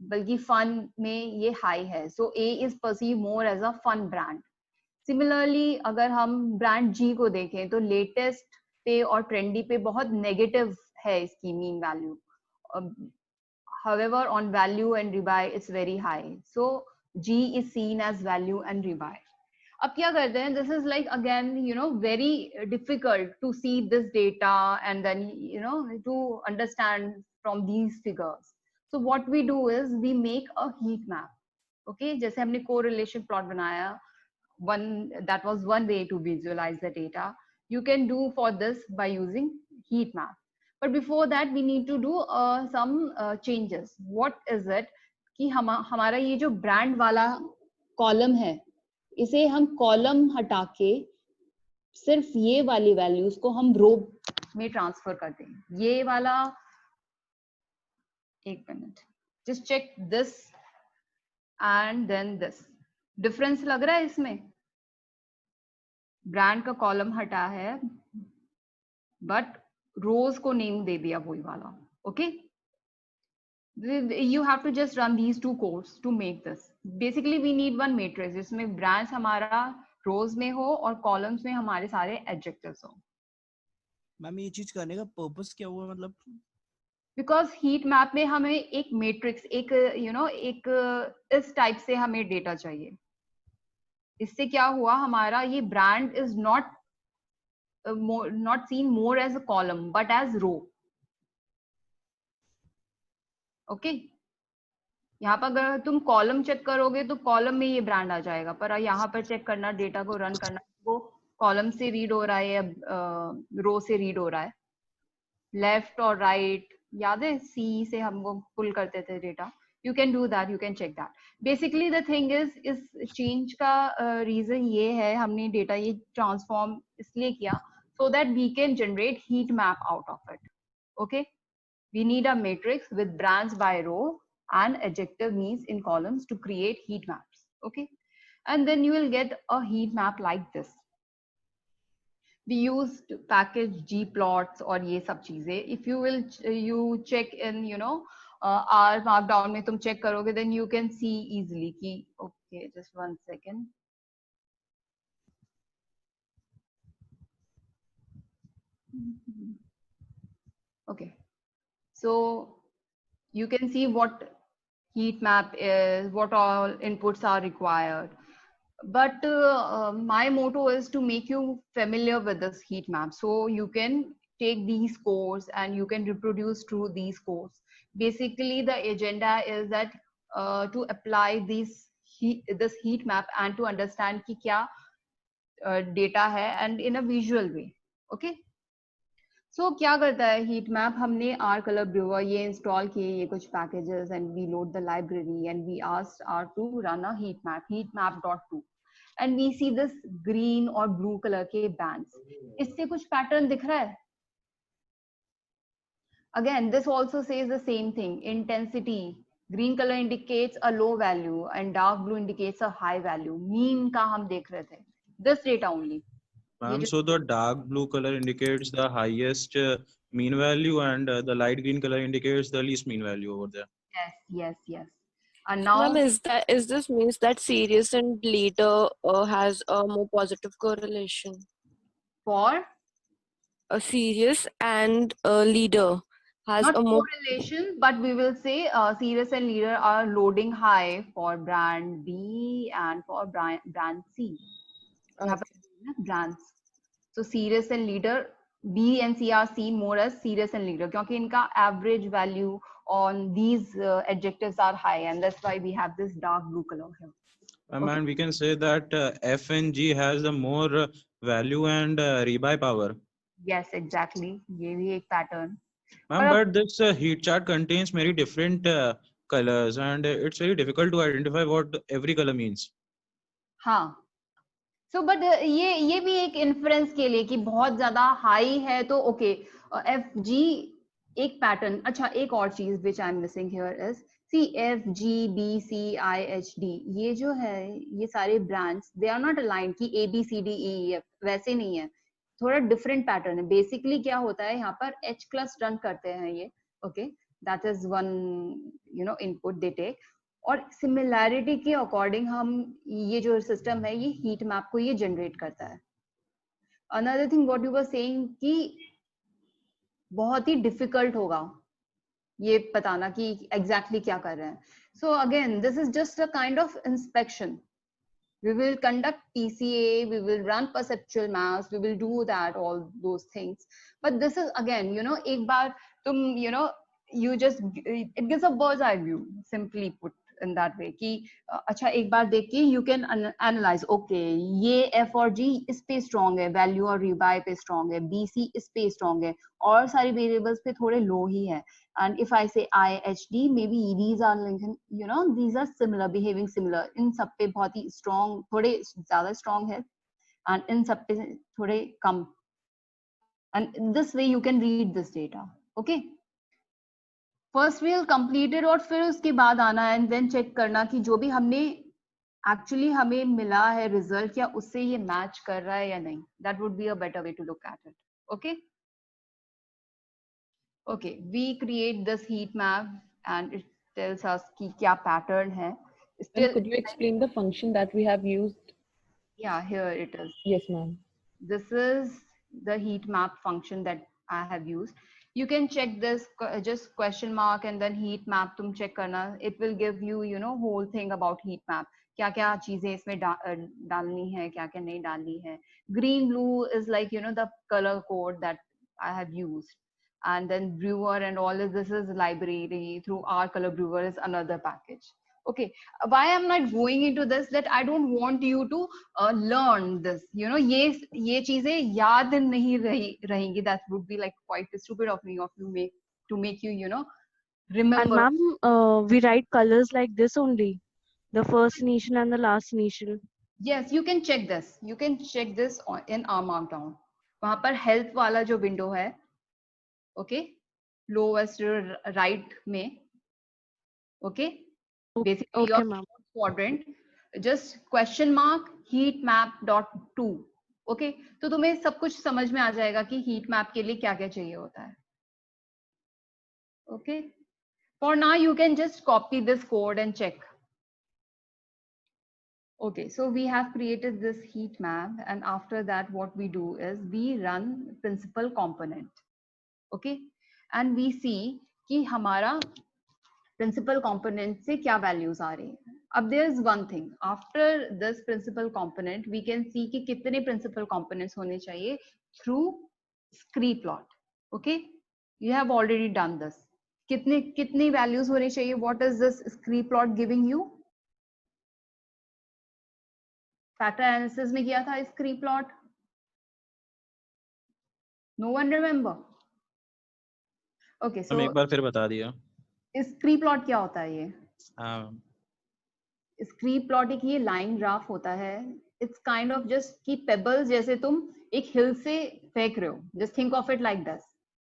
बल्कि फन में ये हाई है. So A is perceive more as a fun brand. Similarly अगर हम ब्रांड जी को देखें तो लेटेस्ट पे और ट्रेंडी पे बहुत नेगेटिव है इसकी mean value. However, on value and rebuy, it's very high. So G is seen as value and rebuy. अब क्या करते हैं? This is like again, very difficult to see this data and then to understand from these figures. So what we do is we make a heat map. Okay, जैसे हमने correlation plot बनाया, that was one way to visualize the data. You can do for this by using heat map. But before that we need to do some changes. What is it कि हमारा ये जो brand वाला column है, इसे हम column हटा के सिर्फ ये वाली वैल्यूज को हम रो में ट्रांसफर कर दें. ये वाला, एक minute, just check this and then this. Difference लग रहा है इसमें? ब्रांड का कॉलम हटा है बट रोज को नेम दे दिया वही वाला. Okay, you have to just run these two codes to make this. Basically we need one matrix जिसमें ब्रांड्स हमारा रोज में हो और कॉलम्स में हमारे सारे एडजेक्टिव्स हो. मैम ये चीज करने का पर्पस क्या हुआ, मतलब? बिकॉज हीट मैप में हमें एक मैट्रिक्स, एक एक इस टाइप से हमें डेटा चाहिए. इससे क्या हुआ, हमारा ये brand is not seen more as a column but as row. Okay, यहाँ पर अगर तुम कॉलम चेक करोगे तो कॉलम में ये ब्रांड आ जाएगा, पर यहाँ पर चेक करना, डेटा को रन करना, वो कॉलम से रीड हो रहा है या रो से रीड हो रहा है. लेफ्ट और राइट, याद है सी से हम वो पुल करते थे data. You can do that, you can check that. Basically the thing is, इस change का reason ये है, हमने डेटा ये transform इसलिए किया so that we can generate heat map out of it. Okay, we need a matrix with brands by row and adjective means in columns to create heat maps. Okay, and then you will get a heat map like this. We used package gplots और ये सब चीजें. If you will you check in R markdown में तुम check करोगे, then you can see easily कि okay, just 1 second. Okay, so you can see what heat map is, what all inputs are required. But my motto is to make you familiar with this heat map, so you can take these scores and you can reproduce through these scores. Basically, the agenda is that to apply this heat map and to understand कि क्या data है and in a visual way. Okay. So क्या करता है heat map? हमने R color brewer ये install किए ये कुछ packages and we load the library and we asked R to run a heat map.to, and we see this green और blue color के bands. इससे कुछ pattern दिख रहा है? Again, this also says the same thing. Intensity. Green color indicates a low value and dark blue indicates a high value. Mean का हम देख रहे थे. This data only. Ma'am, so the dark blue color indicates the highest mean value and the light green color indicates the least mean value over there. Yes. And now, ma'am, is this means that serious and leader has a more positive correlation for a serious and leader has not a more correlation, but we will say serious and leader are loading high for brand B and for brand C. Brands. So serious and leader, B and C are seen more as serious and leader क्योंकि इनका average value on these adjectives are high, and that's why we have this dark blue color here. And we can say that F and G has the more value and rebuy power. Yes, exactly. ये भी एक pattern. But this heat chart contains many different colors and it's very difficult to identify what every color means. हाँ. So but ये भी एक inference के लिए कि बहुत ज़्यादा high है तो okay. FG एक pattern. अच्छा एक और चीज़ which I'm missing here is see F G B C I H D ये जो है ये सारे brands they are not aligned कि A B C D E F वैसे नहीं है, थोड़ा different pattern है. Basically क्या होता है यहाँ पर H plus run करते हैं ये, okay, that is one input they take. और सिमिलैरिटी के अकॉर्डिंग हम ये जो सिस्टम है ये हीट मैप को ये जनरेट करता है. Another thing what you were saying कि बहुत ही डिफिकल्ट होगा ये बताना कि एग्जैक्टली क्या कर रहे हैं. So again this is just a kind of inspection. We will conduct PCA, we will run perceptual maps, we will do that, all those things. But this is again, एक बार तुम, you just, it gives a bird's eye view, simply put in that way. कि अच्छा एक बार देख के you can analyze, okay, ये F और G इस पे strong है, value और rebuy पे strong है, BC इस पे strong है, और सारी variables पे थोड़े low ही है. And if I say IHD, maybe these are these are similar, behaving similar. इन सब पे बहुत ही strong, थोड़े ज़्यादा strong है, and इन सब पे थोड़े कम. And this way you can read this data. Okay. First we'll complete it और फिर उसके बाद आना है and then check करना कि जो भी हमने actually हमें मिला है result क्या उससे ये match कर रहा है या नहीं. That would be a better way to look at it. Okay. Okay, we create this heat map and it tells us कि क्या pattern है. Still, and could you explain the function that we have used? Yeah, here it is. Yes, ma'am. This is the heat map function that I have used. You can check this, just question mark and then heat map तुम check करना. It will give you, whole thing about heat map. क्या क्या चीजें इसमें डालनी है, क्या क्या नहीं डालनी है. Green, blue is like, the color code that I have used. And then brewer and all this is library through R color brewer is another package. Okay, why I'm not going into this, that I don't want you to learn this, ये चीजें याद नहीं रहेंगी. That would be like quite stupid of me to make you remember. And ma'am, we write colors like this only, the first initial and the last initial. Yes, you can check this. You can check this in R Markdown. वहाँ पर health वाला जो window है, okay, lowest right में Okay, basically Okay, your ma'am. quadrant, just question mark heat map dot 2. Okay, तो तुम्हें सब कुछ समझ में आ जाएगा कि heat map के लिए क्या क्या चाहिए होता है. Okay, for now you can just copy this code and check. Okay, so we have created this heat map, and after that what we do is we run principal component. Okay, and we see कि हमारा principal component से क्या values आ रही हैं. अब there is one thing, after this principal component we can see कि कितने principal components होने चाहिए through scree plot. Okay, you have already done this. कितनी values होने चाहिए? What is this scree plot giving you? Factor analysis में किया था scree plot. No one remember? Okay, हम so एक बार फिर बता दिया। scree plot क्या होता है ये? हाँ स्क्री प्लॉट एक ये लाइन ग्राफ होता है. इट्स काइंड ऑफ जस्ट कि पेबल्स जैसे तुम एक हिल से फेंक रहे हो. Just think of it like this.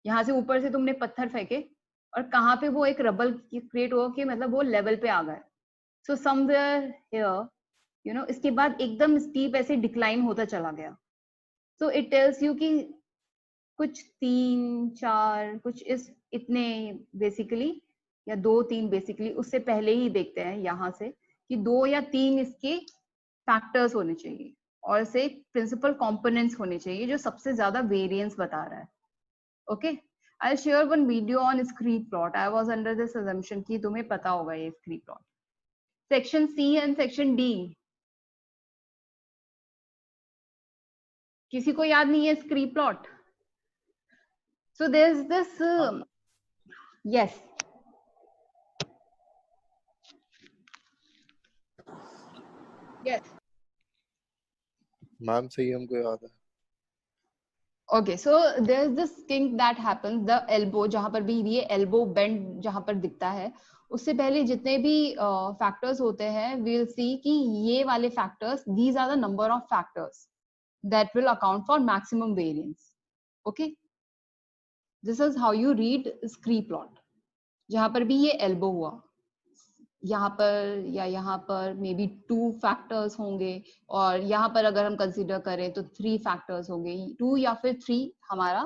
यहाँ से ऊपर से तुमने पत्थर फेंके और कहाँ पे वो एक रबल क्रिएट हुआ कि मतलब वो लेवल पे आ गए. So somewhere here you know, इसके बाद एकदम स्टीप ऐसे डिक्लाइन होता चला गया. सो इट टेल्स यू कि कुछ 3 4 कुछ इस इतने बेसिकली या 2 3 बेसिकली उससे पहले ही देखते हैं यहाँ से कि 2 या 3 इसके फैक्टर्स होने चाहिए और से प्रिंसिपल कंपोनेंट्स होने चाहिए जो सबसे ज्यादा वेरिएंस बता रहा है. Okay, I share one video on scree plot. I was under this assumption कि तुम्हें पता होगा ये scree plot. Section C and section D, किसी को याद नहीं है scree plot? So there is this yes yes ma'am सही हमको याद है. Okay, so there's this kink that happens, the elbow, जहां पर भी ये elbow bend जहां पर दिखता है, उससे पहले जितने भी factors होते हैं, we'll see कि ये वाले factors, these are the number of factors that will account for maximum variance. Okay, this is how you read scree plot. जहां पर भी ये elbow हुआ, यहाँ पर या यहाँ पर मे बी 2 फैक्टर्स होंगे और यहाँ पर अगर हम कंसीडर करें तो 3 फैक्टर्स होंगे. 2 या फिर 3 हमारा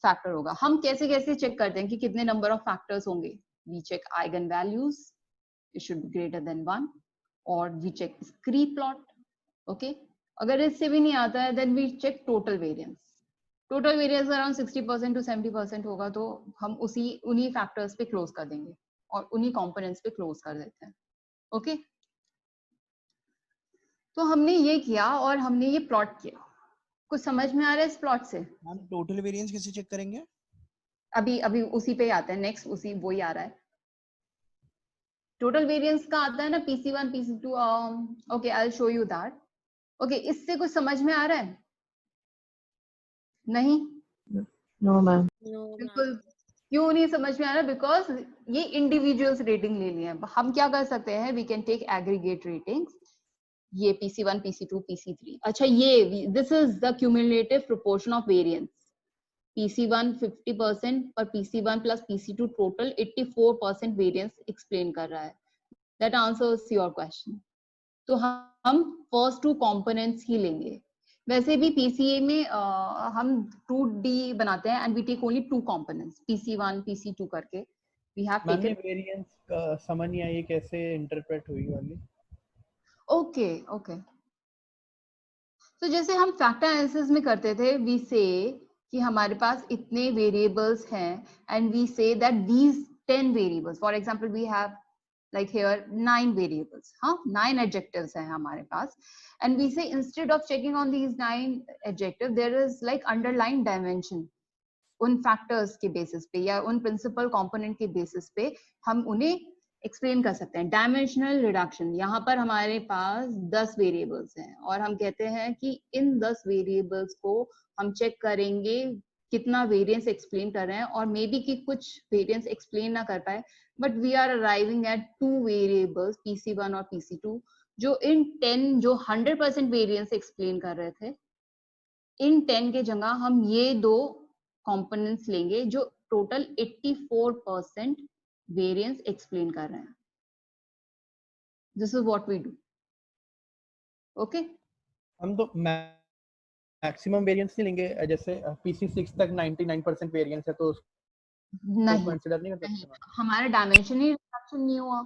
फैक्टर होगा. हम कैसे कैसे चेक करते हैं कि कितने नंबर ऑफ फैक्टर्स होंगे? We check eigen values, it should be greater than 1, और we check scree plot. Okay, अगर इससे भी नहीं आता है then we check total variance. Total variance around 60% to 70% होगा तो हम उन्हीं फैक्टर्स पे क्लोज कर देंगे और उन्हीं कंपोनेंट्स पे क्लोज कर देते हैं. ओके, तो हमने ये किया और हमने ये प्लॉट किया. कुछ समझ में आ रहा है इस प्लॉट से? हम टोटल वेरिएंस कैसे चेक करेंगे? अभी उसी पे आते हैं. नेक्स्ट उसी वो ही आ रहा है. टोटल वेरिएंस का आता है ना PC1 PC2. Okay, I will show you that. Okay, इससे कुछ समझ में आ रहा है? नहीं? No ma'am. बिल्कुल. क्यों नहीं समझ में आ रहा? बिकॉज ये इंडिविजुअल्स रेटिंग ले लिए हैं. हम क्या कर सकते हैं? We can take aggregate ratings. ये PC1 PC2 PC3. अच्छा, ये this is the cumulative proportion of variance. PC1 50% पर PC1 plus PC2 total 84% variance explain कर रहा है. That answers your question. तो हम फर्स्ट 2 कंपोनेंट्स ही लेंगे. वैसे भी PCA में हम 2D बनाते हैं and we take only 2 components, PC1 PC2 करके. वी हैव टेकन वेरिएंस का समझ नहीं आई कैसे इंटरप्रेट हुई वाली. ओके ओके, तो जैसे हम फैक्टर एनालिसिस में करते थे, वी से कि हमारे पास इतने वेरिएबल्स हैं and we say that these 10 variables, for example we have like here 9 variables, 9 adjectives हैं हमारे पास, and we say instead of checking on these 9 adjectives there is like underlying dimension. उन factors के basis पे या उन principal component के basis पे हम उन्हें explain कर सकते हैं. dimensional reduction, यहाँ पर हमारे पास 10 variables हैं और हम कहते हैं कि इन 10 variables को हम check करेंगे कितना वेरिएंस एक्सप्लेन कर रहे हैं, और मे बी कि कुछ वेरिएंस एक्सप्लेन ना कर पाए, but we are arriving at 2 variables PC1 और PC2 जो इन 10 जो 100% वेरिएंस एक्सप्लेन कर रहे थे, इन 10 के जगह हम ये 2 कंपोनेंट्स लेंगे जो टोटल 84% वेरिएंस एक्सप्लेन कर रहे हैं. This is what we do. Okay. हम तो मैक्सिमम वेरिएंस नहीं लेंगे, जैसे PC6 तक 99% वेरिएंस है तो उसको नहीं कंसीडर नहीं कर सकते? हमारा डायमेंशन ही रिडक्शन नहीं हुआ,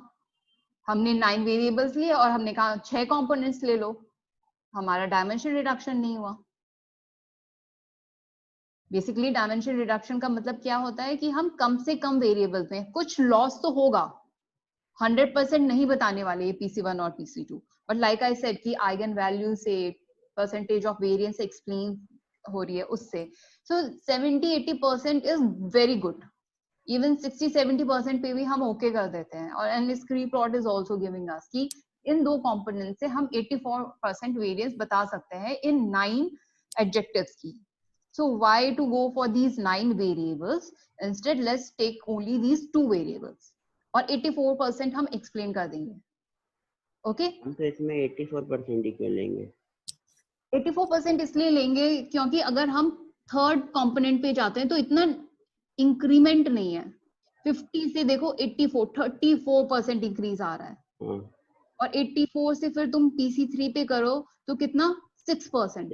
हमने 9 वेरिएबल्स लिए और हमने कहा 6 कंपोनेंट्स ले लो, हमारा डायमेंशन रिडक्शन नहीं हुआ। बेसिकली डायमेंशन रिडक्शन का मतलब क्या होता है कि हम कम से कम वेरिएबल्स में, कुछ लॉस तो होगा, 100% नहीं बताने वाले ये PC1 और PC2, but like I said कि आइगन वैल्यू से परसेंटेज ऑफ वेरिएंस एक्सप्लेन हो रही है उससे, so 70-80% is very good, even 60-70% पे भी हम ओके कर देते हैं। और and scree plot is also giving us कि इन दो कंपोनेंट से हम 84% वेरिएंस बता सकते हैं इन 9 एडजेक्टिव्स की। So why to go for these 9 variables? Instead, let's take only these 2 variables. और 84% हम explain कर देंगे. Okay? हम तो इसमें 84% ही क्यों लेंगे? 84% इसलिए लेंगे क्योंकि अगर हम थर्ड कंपोनेंट पे जाते हैं तो इतना इंक्रीमेंट नहीं है। 50 से देखो 34% इंक्रीज आ रहा है। और 84 से फिर तुम PC3 पे करो तो कितना 6%।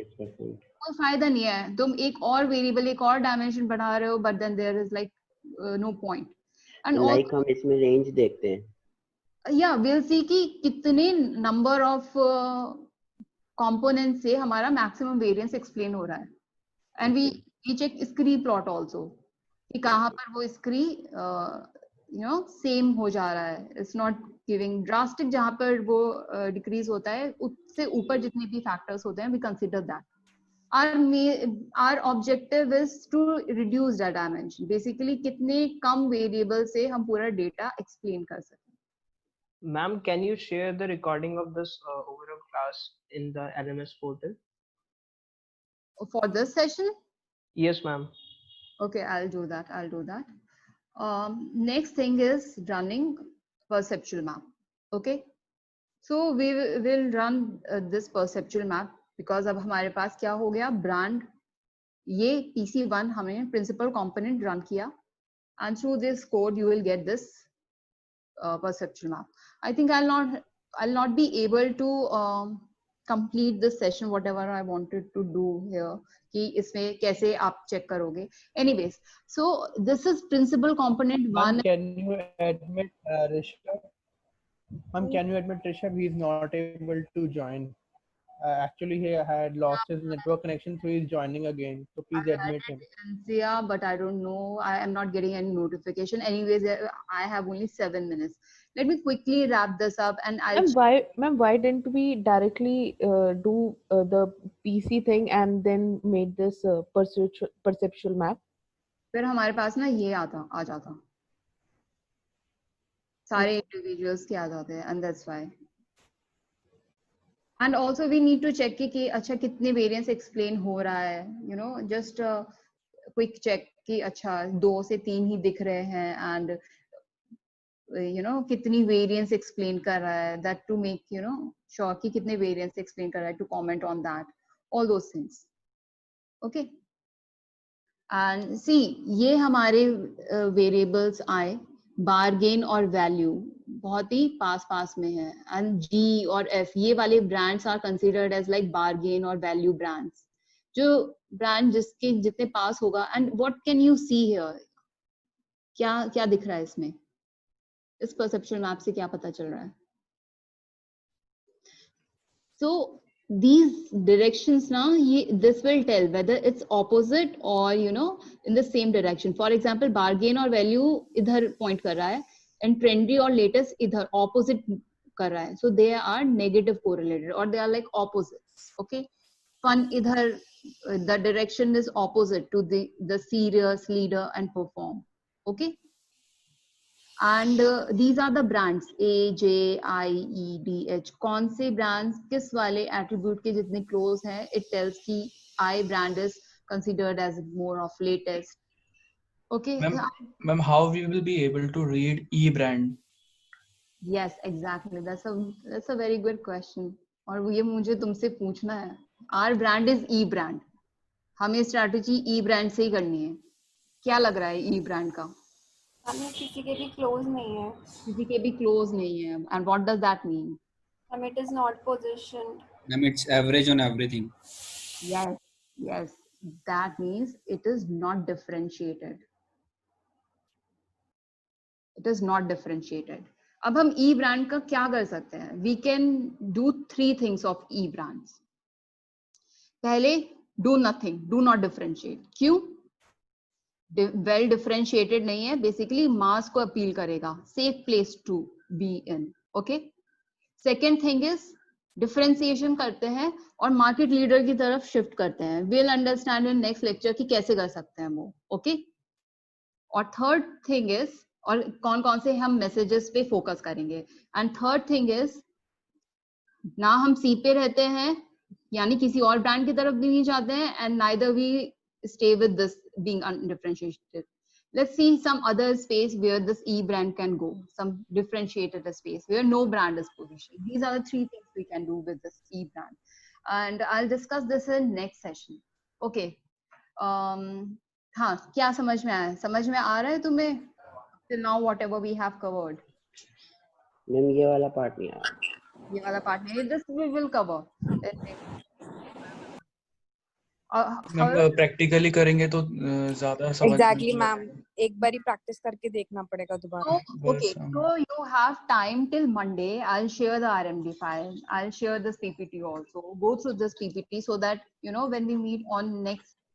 कोई फायदा नहीं है, तुम एक और वेरिएबल एक और डायमेंशन बढ़ा रहे हो, but then there is like no point. And like हम इसमें रेंज देखते हैं, या विल सी कि कितने नंबर ऑफ कंपोनेंट से हमारा मैक्सिमम वेरिएंस एक्सप्लेन हो रहा है। And we check scree plot also कि कहाँ पर वो स्क्री सेम हो जा रहा है, इट्स नॉट गिविंग ड्रास्टिक, जहाँ पर वो डिक्रीज होता है उससे ऊपर जितने भी फैक्टर्स होते हैं we consider that. Our objective is to reduce the dimension. Basically, कितने कम वेरिएबल से हम पूरा डेटा एक्सप्लेन कर सकते। Ma'am, can you share the recording of this overall class in the LMS portal? For this session? Yes, ma'am. Okay, I'll do that. Next thing is running perceptual map. Okay, so we will run this perceptual map. Because अब हमारे पास क्या हो गया, brand, ये PC1 हमने principal component run किया and through this code you will get this perceptual map. I think I'll not be able to complete this session whatever I wanted to do here कि इसमें कैसे आप check करोगे। Anyways, so this is principal component 1. Can you admit Rishabh? Ma'am, can you admit Rishabh? He is not able to join. Actually, he had lost his network connection, so he's joining again. So please admit him. Yeah, but I don't know. I am not getting any notification. Anyways, I have only 7 minutes. Let me quickly wrap this up, and Ma'am, why didn't we directly do the PC thing and then made this perceptual map? फिर हमारे पास ना ये आ जाता सारे individuals के आ जाते हैं, and that's why. And also we need to check कि अच्छा कितने वेरिएंस एक्सप्लेन हो रहा है, just क्विक चेक कि अच्छा 2 से 3 ही दिख रहे हैं, एंड कितनी वेरिएंस एक्सप्लेन कर रहा है, दैट टू मेक श्योर कि कितने वेरिएंस एक्सप्लेन कर रहा है, to comment on that, all those things. Okay, and see ये हमारे वेरिएबल्स आए, बारगेन और वैल्यू बहुत ही पास में है, एंड G और F ये वाले brands are considered as like bargain और वैल्यू ब्रांड्स, जो ब्रांड जिसके जितने पास होगा। And what can you see here, क्या दिख रहा है इसमें, इस परसेप्चुअल मैप से क्या पता चल रहा है? सो these directions now, this will tell whether it's opposite or in the same direction. For example, bargain और value इधर point कर रहा है, and trendy और latest इधर opposite कर रहा है, so they are negative correlated or they are like opposites. Okay, fun इधर the direction is opposite to the serious, leader and perform. Okay, and these are the brands A, J, I, E, D, H. कौन से brands किस वाले attribute के जितने close हैं, it tells कि I brand is considered as more of latest. Okay. Ma'am, how we will be able to read E brand? Yes, exactly. That's a very good question. और ये मुझे तुमसे पूछना है. Our brand is E brand. हमें strategy E brand से ही करनी है. क्या लग रहा है E brand का? हम ये किसी के भी क्लोज नहीं है. किसी के भी क्लोज नहीं है. And what does that mean? It is not positioned. Ma'am, it's average on everything. Yes, yes. That means it is not differentiated. It is not differentiated. अब हम ई ब्रांड का क्या कर सकते हैं? We can do 3 things of E brands. पहले, do nothing, do not differentiate. क्यों? Well differentiated नहीं है, basically mass को appeal करेगा. Safe place to be in. Okay? Second thing is differentiation करते हैं और market leader की तरफ shift करते हैं. We'll understand in next lecture कि कैसे कर सकते हैं वो. Okay? और थर्ड थिंग इज, और कौन कौन से हम मैसेजेस पे फोकस करेंगे. एंड थर्ड थिंग इज, ना हम सी पे रहते हैं, यानी किसी और ब्रांड की तरफ भी नहीं जाते हैं, and neither we stay with this being undifferentiated. Let's see some other space where this E brand can go, some differentiated space where no brand is positioned. These are the 3 things we can do with this E brand. And I'll discuss this in next session. Okay. हाँ, क्या समझ में आया? समझ में आ रहा है तुम्हें? Till now whatever we have covered. Ma'am ये वाला पार्ट नहीं आया. ये वाला पार्ट नहीं, this we will cover. Ma'am practically करेंगे तो ज्यादा समझ एग्जैक्टली मैम, एक बारी प्रैक्टिस करके देखना पड़ेगा दोबारा. Okay, so you have time till Monday. I'll share the RMD file. I'll share this PPT also. Go through this PPT so that when we meet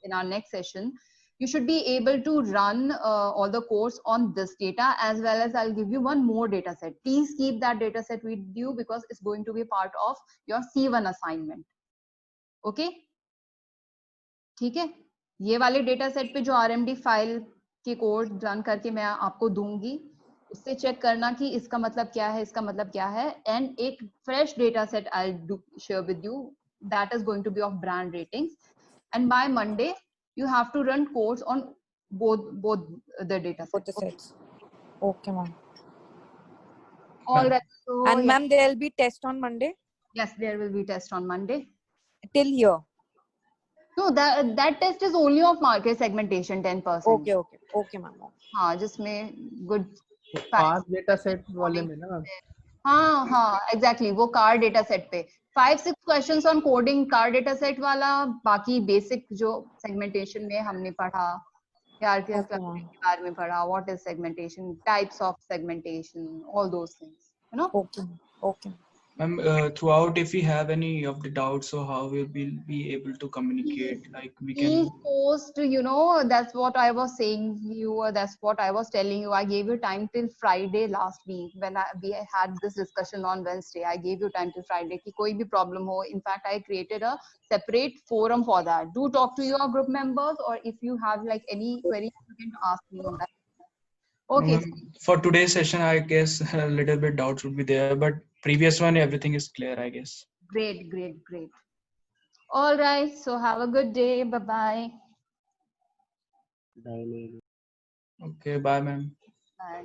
in our next session, you should be able to run all the course on this data, as well as I'll give you one more data set. Please keep that data set with you because it's going to be part of your C1 assignment. Okay? ठीक है, ये वाले data set पे जो RMD file के code run करके मैं आपको दूंगी, उससे चेक करना कि इसका मतलब क्या है, इसका मतलब क्या है. एंड एक fresh data set I do share with you, that is going to be of brand ratings. And by Monday you have to run codes on both the data sets. Okay ma'am. All right. So and ma'am, there will be test on Monday? Yes, there will be test on Monday. Till here? No, that test is only of market segmentation, 10%. Okay ma'am. हाँ, जिसमें good 5 data set वाले में ना. हाँ, exactly, वो car data set पे 5-6 questions on coding car data set वाला. बाकी basic जो segmentation में हमने पढ़ा, hierarchical clustering के बारे में पढ़ा, what is segmentation, types of segmentation, all those things, Okay. Ma'am, throughout, if we have any of the doubts, so how we'll be able to communicate? Like we can please post, that's what I was saying you, that's what I was telling you. I gave you time till Friday last week when we had this discussion on Wednesday. I gave you time till Friday कि कोई भी problem हो. In fact, I created a separate forum for that. Do talk to your group members, or if you have like any query, you can ask me on that. Okay. For today's session, I guess a little bit doubts would be there, but previous one, everything is clear, I guess. Great. All right. So have a good day. Bye-bye. Bye. Okay, bye, ma'am. Bye.